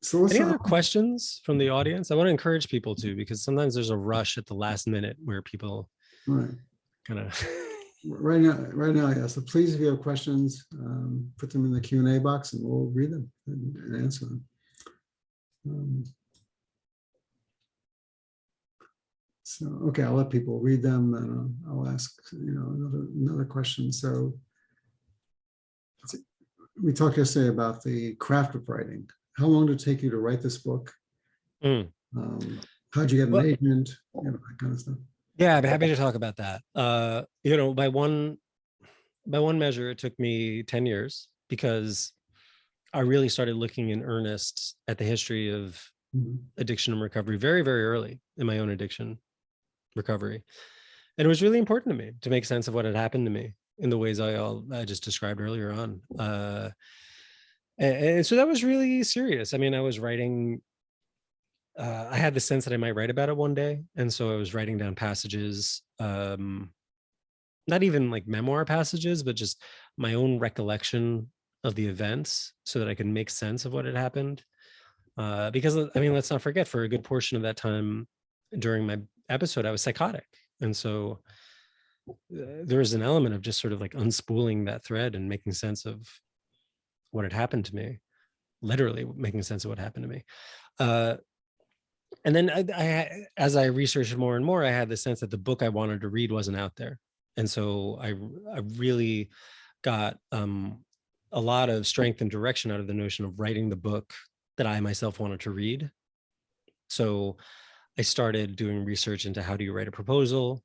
So any other questions from the audience? I want to encourage people to, because sometimes there's a rush at the last minute where people kind of right now, yes. So please, if you have questions, put them in the Q&A box and we'll read them and answer them. So, okay, I'll let people read them, and I'll ask, another question. So we talked yesterday about the craft of writing. How long did it take you to write this book? How'd you get an agent? That kind of stuff. Yeah, I'd be happy to talk about that. By one measure, it took me 10 years, because I really started looking in earnest at the history of addiction and recovery very, very early in my own addiction recovery. And it was really important to me to make sense of what had happened to me in the ways I just described earlier on. And so that was really serious. I mean, I was writing, I had the sense that I might write about it one day. And so I was writing down passages, not even like memoir passages, but just my own recollection of the events so that I could make sense of what had happened. Because, I mean, let's not forget, for a good portion of that time during my episode, I was psychotic. And so there was an element of just sort of like unspooling that thread and making sense of what had happened to me, literally making sense of what happened to me. And then as I researched more and more, I had the sense that the book I wanted to read wasn't out there. And so I really got a lot of strength and direction out of the notion of writing the book that I myself wanted to read. So I started doing research into how do you write a proposal?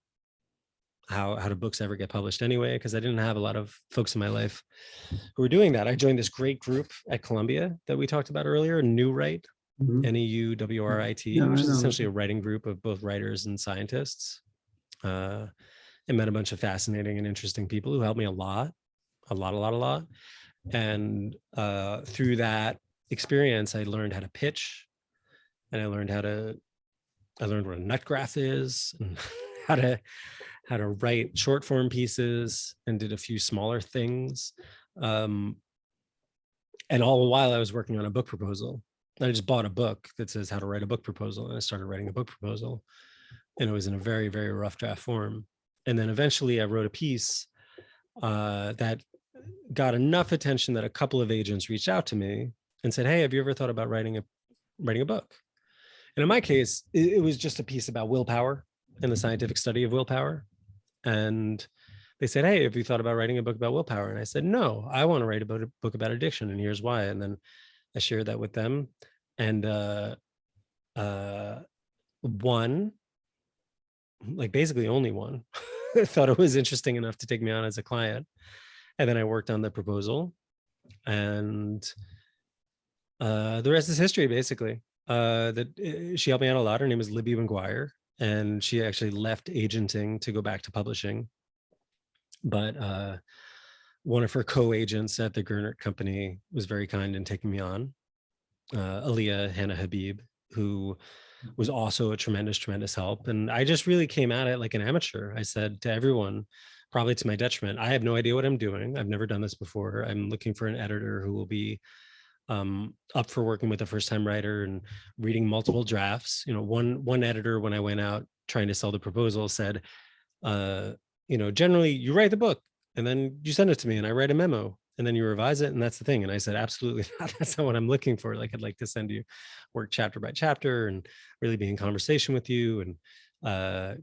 how do books ever get published anyway? Because I didn't have a lot of folks in my life who were doing that. I joined this great group at Columbia that we talked about earlier, New Write, Mhm. NEUWRIT, Yeah, I which is know. essentially a writing group of both writers and scientists. I met a bunch of fascinating and interesting people who helped me a lot. And through that experience, I learned how to pitch, and I learned what a nut graph is, and how to write short form pieces, and did a few smaller things. And all the while I was working on a book proposal. I just bought a book that says how to write a book proposal, and I started writing a book proposal, and it was in a very, very rough draft form. And then eventually I wrote a piece that got enough attention that a couple of agents reached out to me and said, "Hey, have you ever thought about writing a book?" And in my case, it was just a piece about willpower and the scientific study of willpower. And they said, "Hey, have you thought about writing a book about willpower?" And I said, "No, I want to write about a book about addiction, and here's why." And then I shared that with them, and one, like basically only one, thought it was interesting enough to take me on as a client. And then I worked on the proposal, and the rest is history, basically. She helped me out a lot. Her name is Libby McGuire, and she actually left agenting to go back to publishing. But one of her co-agents at the Gernert Company was very kind in taking me on, Aliyah Hannah Habib, who was also a tremendous help. And I just really came at it like an amateur. I said to everyone, probably to my detriment, I have no idea what I'm doing. I've never done this before. I'm looking for an editor who will be up for working with a first-time writer and reading multiple drafts. One editor, when I went out trying to sell the proposal, said, generally you write the book and then you send it to me and I write a memo and then you revise it, and that's the thing. And I said, absolutely not. That's not what I'm looking for. Like, I'd like to send you work chapter by chapter and really be in conversation with you and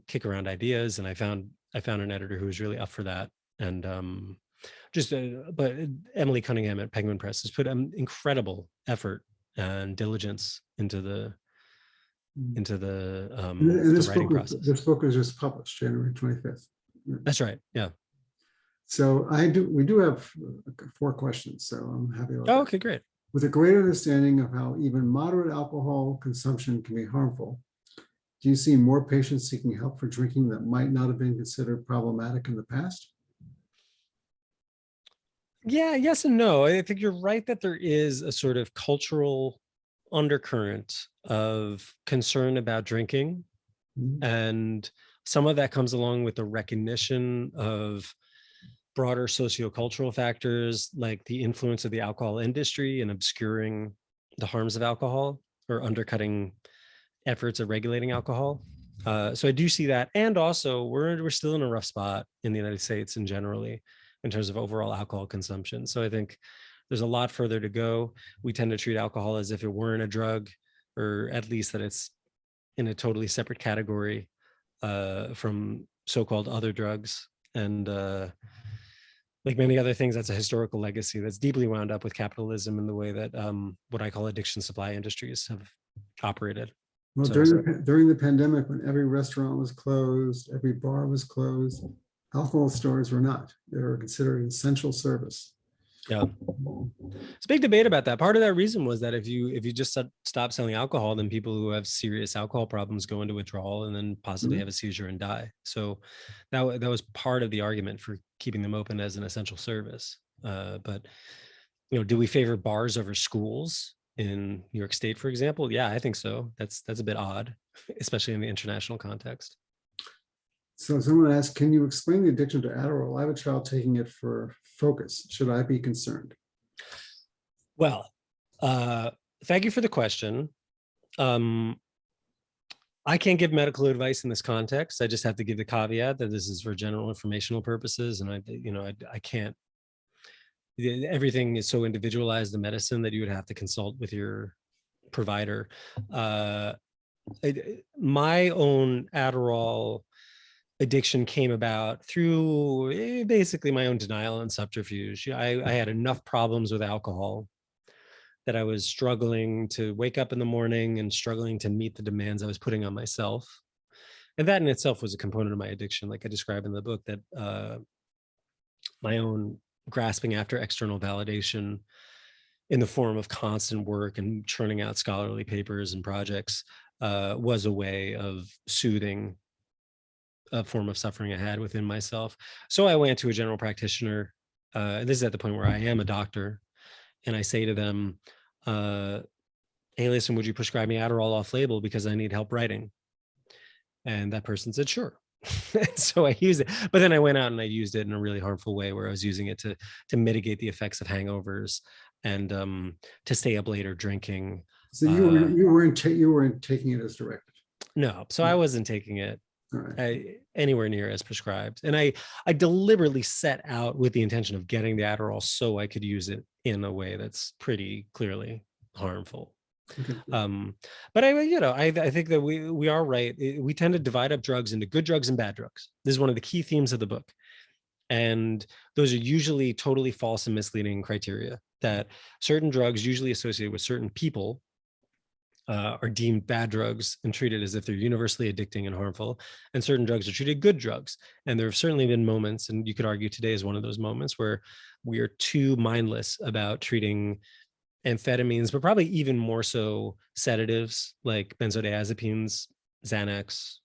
kick around ideas. And I found an editor who was really up for that. And but Emily Cunningham at Penguin Press has put an incredible effort and diligence into the This writing book, process. this book was just published January 25th. That's right. Yeah. So we do have 4 questions, so I'm happy about that. Okay, great. With a greater understanding of how even moderate alcohol consumption can be harmful, do you see more patients seeking help for drinking that might not have been considered problematic in the past? Yeah, yes and no. I think you're right that there is a sort of cultural undercurrent of concern about drinking. Mm-hmm. And some of that comes along with the recognition of broader sociocultural factors, like the influence of the alcohol industry in obscuring the harms of alcohol or undercutting efforts at regulating alcohol. So I do see that. And also we're still in a rough spot in the United States and generally in terms of overall alcohol consumption. So I think there's a lot further to go. We tend to treat alcohol as if it weren't a drug, or at least that it's in a totally separate category from so-called other drugs. And like many other things, that's a historical legacy that's deeply wound up with capitalism and the way that what I call addiction supply industries have operated. Well, during the pandemic, when every restaurant was closed, every bar was closed, alcohol stores were not. They were considered an essential service. Yeah, it's a big debate about that. Part of that reason was that if you just stop selling alcohol, then people who have serious alcohol problems go into withdrawal and then possibly have a seizure and die. So that was part of the argument for keeping them open as an essential service. But do we favor bars over schools in New York State, for example? Yeah, I think so. That's a bit odd, especially in the international context. So someone asked, can you explain the addiction to Adderall? I have a child taking it for focus. Should I be concerned? Well, thank you for the question. I can't give medical advice in this context. I just have to give the caveat that this is for general informational purposes. And I can't, everything is so individualized in medicine that you would have to consult with your provider. My own Adderall addiction came about through basically my own denial and subterfuge. I had enough problems with alcohol that I was struggling to wake up in the morning and struggling to meet the demands I was putting on myself. And that in itself was a component of my addiction, like I describe in the book, that my own grasping after external validation in the form of constant work and churning out scholarly papers and projects was a way of soothing a form of suffering I had within myself. So I went to a general practitioner. This is at the point where I am a doctor, and I say to them, hey, listen, would you prescribe me Adderall off label because I need help writing? And that person said, sure. So I used it, but then I went out and I used it in a really harmful way, where I was using it to mitigate the effects of hangovers and to stay up later drinking. So you weren't taking it as directed. No, so I wasn't taking it Right. anywhere near as prescribed, and I deliberately set out with the intention of getting the Adderall so I could use it in a way that's pretty clearly harmful. Okay. But I think that we are right. We tend to divide up drugs into good drugs and bad drugs. This is one of the key themes of the book. And those are usually totally false and misleading criteria, that certain drugs usually associated with certain people are deemed bad drugs and treated as if they're universally addicting and harmful. And certain drugs are treated good drugs. And there have certainly been moments, and you could argue today is one of those moments, where we are too mindless about treating amphetamines, but probably even more so sedatives like benzodiazepines, Xanax,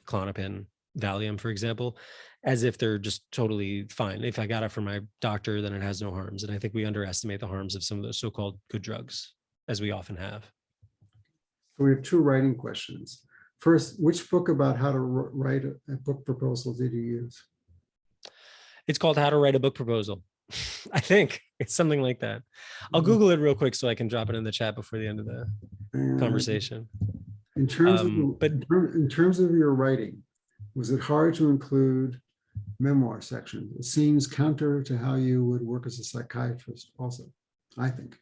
Klonopin, Valium, for example, as if they're just totally fine. If I got it from my doctor, then it has no harms. And I think we underestimate the harms of some of those so-called good drugs, as we often have. So we have two writing questions. First, which book about how to write a book proposal did you use? It's called How to Write a Book Proposal. I think it's something like that. I'll Google it real quick so I can drop it in the chat before the end of the conversation. In terms of your writing, was it hard to include memoir section? It seems counter to how you would work as a psychiatrist also, I think.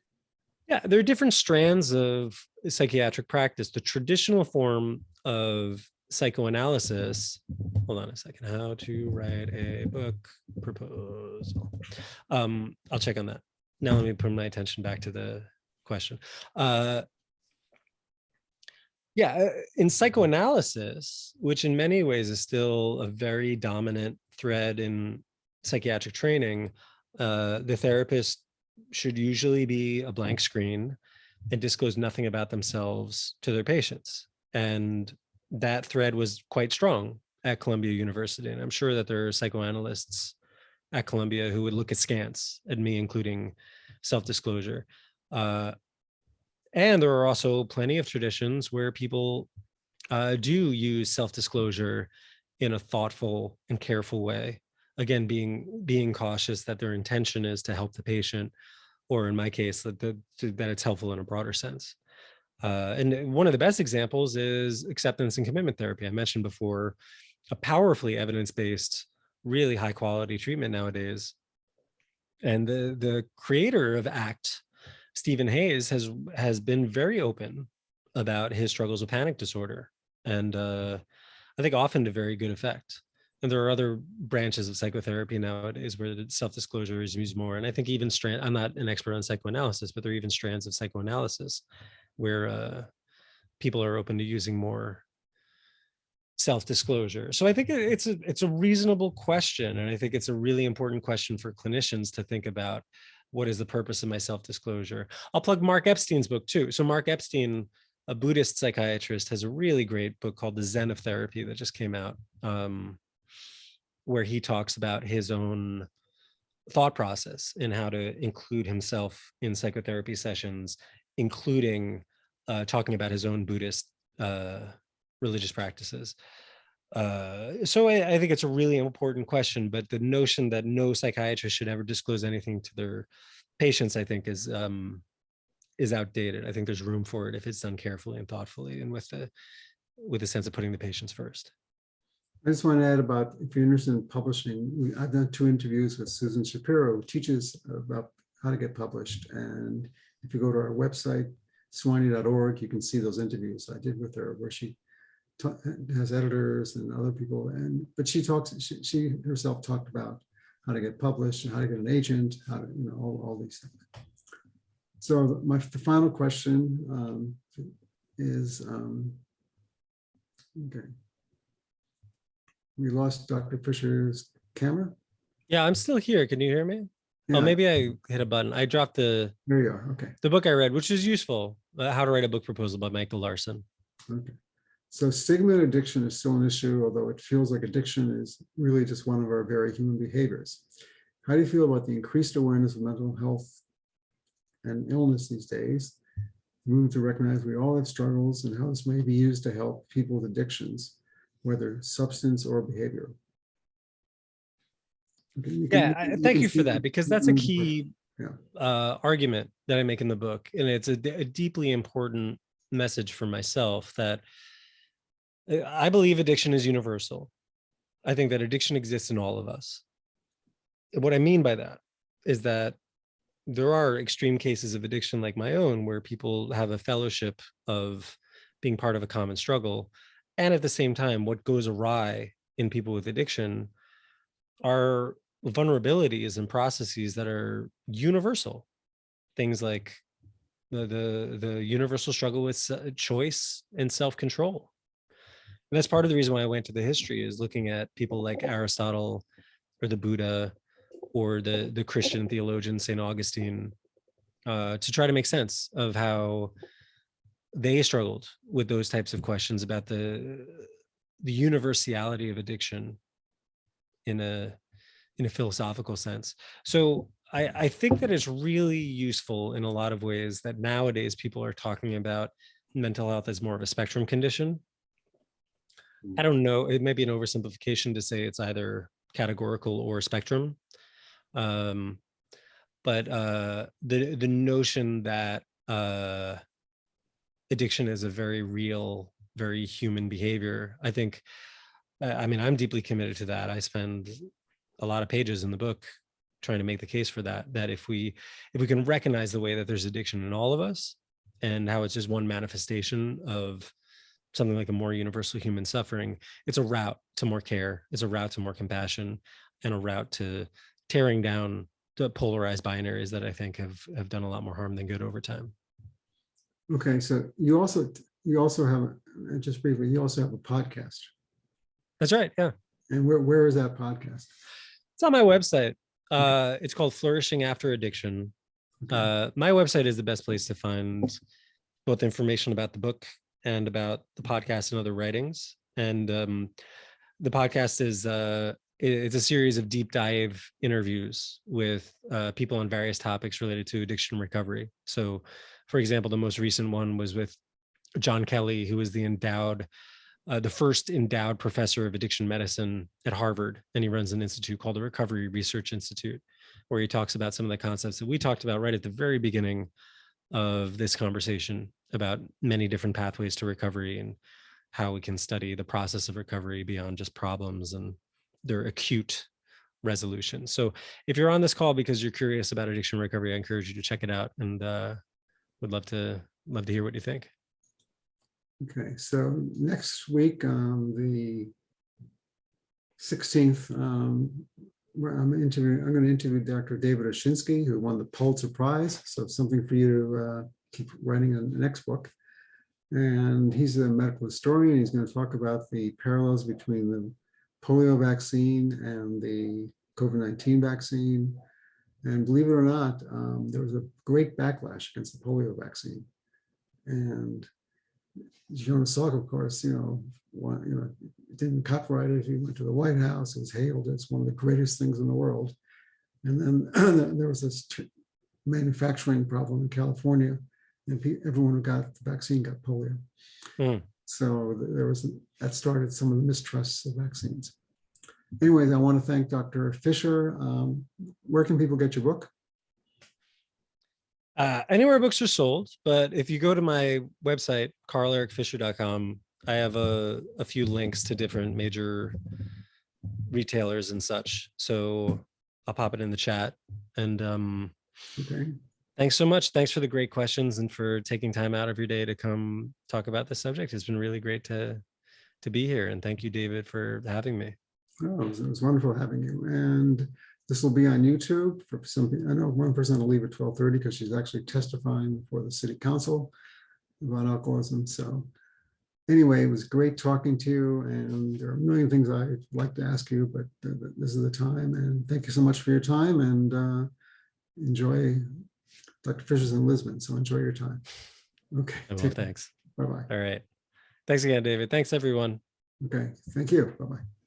Yeah, there are different strands of psychiatric practice. The traditional form of psychoanalysis, hold on a second, how to write a book proposal. I'll check on that. Now let me put my attention back to the question. In psychoanalysis, which in many ways is still a very dominant thread in psychiatric training, the therapist should usually be a blank screen and disclose nothing about themselves to their patients. And that thread was quite strong at Columbia University. And I'm sure that there are psychoanalysts at Columbia who would look askance at me, including self-disclosure. And there are also plenty of traditions where people do use self-disclosure in a thoughtful and careful way. Again, being cautious that their intention is to help the patient, or in my case, that it's helpful in a broader sense. And one of the best examples is acceptance and commitment therapy. I mentioned before, a powerfully evidence-based, really high quality treatment nowadays. And the creator of ACT, Stephen Hayes, has been very open about his struggles with panic disorder, and I think often to very good effect. And there are other branches of psychotherapy nowadays where self-disclosure is used more. And I think even I'm not an expert on psychoanalysis, but there are even strands of psychoanalysis where people are open to using more self-disclosure. So I think it's a reasonable question. And I think it's a really important question for clinicians to think about. What is the purpose of my self-disclosure? I'll plug Mark Epstein's book too. So Mark Epstein, a Buddhist psychiatrist, has a really great book called The Zen of Therapy that just came out, where he talks about his own thought process and how to include himself in psychotherapy sessions, including talking about his own Buddhist religious practices. So I think it's a really important question, but the notion that no psychiatrist should ever disclose anything to their patients, I think is outdated. I think there's room for it if it's done carefully and thoughtfully, and with a sense of putting the patients first. I just want to add about, if you're interested in publishing, I've done 2 interviews with Susan Shapiro, who teaches about how to get published. And if you go to our website, swiny.org, you can see those interviews I did with her, where she has editors and other people, but she herself talked about how to get published and how to get an agent, how to, all these things. So the final question is, okay. We lost Dr. Fisher's camera. Yeah, I'm still here. Can you hear me? Oh, Yeah, maybe I hit a button. I dropped there you are. Okay. the book I read, which is useful. How to Write a Book Proposal by Michael Larson. Okay. So stigma and addiction is still an issue, although it feels like addiction is really just one of our very human behaviors. How do you feel about the increased awareness of mental health and illness these days? Moving to recognize we all have struggles and how this may be used to help people with addictions, whether substance or behavioral. Okay, Thank you for that, because that's a key Yeah. argument that I make in the book. And it's a deeply important message for myself that I believe addiction is universal. I think that addiction exists in all of us. What I mean by that is that there are extreme cases of addiction like my own, where people have a fellowship of being part of a common struggle. And at the same time, what goes awry in people with addiction are vulnerabilities and processes that are universal. Things like the universal struggle with choice and self-control. And that's part of the reason why I went to the history, is looking at people like Aristotle or the Buddha or the Christian theologian St. Augustine, to try to make sense of how they struggled with those types of questions about the universality of addiction in a philosophical sense. So I think that it's really useful in a lot of ways that nowadays people are talking about mental health as more of a spectrum condition. I don't know, it may be an oversimplification to say it's either categorical or spectrum. But the notion that addiction is a very real, very human behavior, I think, I mean, I'm deeply committed to that. I spend a lot of pages in the book trying to make the case for that, that if we can recognize the way that there's addiction in all of us, and how it's just one manifestation of something like a more universal human suffering, it's a route to more care, it's a route to more compassion, and a route to tearing down the polarized binaries that I think have done a lot more harm than good over time. Okay, so you also have, just briefly, you also have a podcast. That's right, yeah. And where is that podcast? It's on my website. It's called Flourishing After Addiction. Okay. My website is the best place to find both information about the book and about the podcast and other writings. And the podcast is it's a series of deep dive interviews with people on various topics related to addiction recovery. So, for example, the most recent one was with John Kelly, who is the first endowed professor of addiction medicine at Harvard. And he runs an institute called the Recovery Research Institute, where he talks about some of the concepts that we talked about right at the very beginning of this conversation, about many different pathways to recovery and how we can study the process of recovery beyond just problems and their acute resolution. So if you're on this call because you're curious about addiction recovery, I encourage you to check it out, and would love to hear what you think. Okay, so next week, the 16th, I'm going to interview Dr. David Oshinsky, who won the Pulitzer Prize. So something for you to keep writing the next book. And he's a medical historian. He's going to talk about the parallels between the polio vaccine and the COVID-19 vaccine. And believe it or not, there was a great backlash against the polio vaccine. And Jonas Salk, of course, didn't copyright it. He went to the White House. It was hailed as one of the greatest things in the world. And then there was this manufacturing problem in California, and everyone who got the vaccine got polio. So that started some of the mistrusts of vaccines. Anyways, I want to thank Dr. Fisher. Where can people get your book? Anywhere books are sold, but if you go to my website, carlerikfisher.com, I have a few links to different major retailers and such. So I'll pop it in the chat. And Okay. Thanks so much. Thanks for the great questions and for taking time out of your day to come talk about this subject. It's been really great to be here. And thank you, David, for having me. Oh, it was wonderful having you. And this will be on YouTube for some people. I know one person will leave at 12:30 because she's actually testifying before the city council about alcoholism. So Anyway, it was great talking to you, and there are a million things I'd like to ask you, but this is the time. And thank you so much for your time, and enjoy. Dr. Fisher's in Lisbon, so enjoy your time. Okay. Well, Take care. thanks. Bye-bye. All right. Thanks again, David. Thanks, everyone. Okay. Thank you. Bye-bye.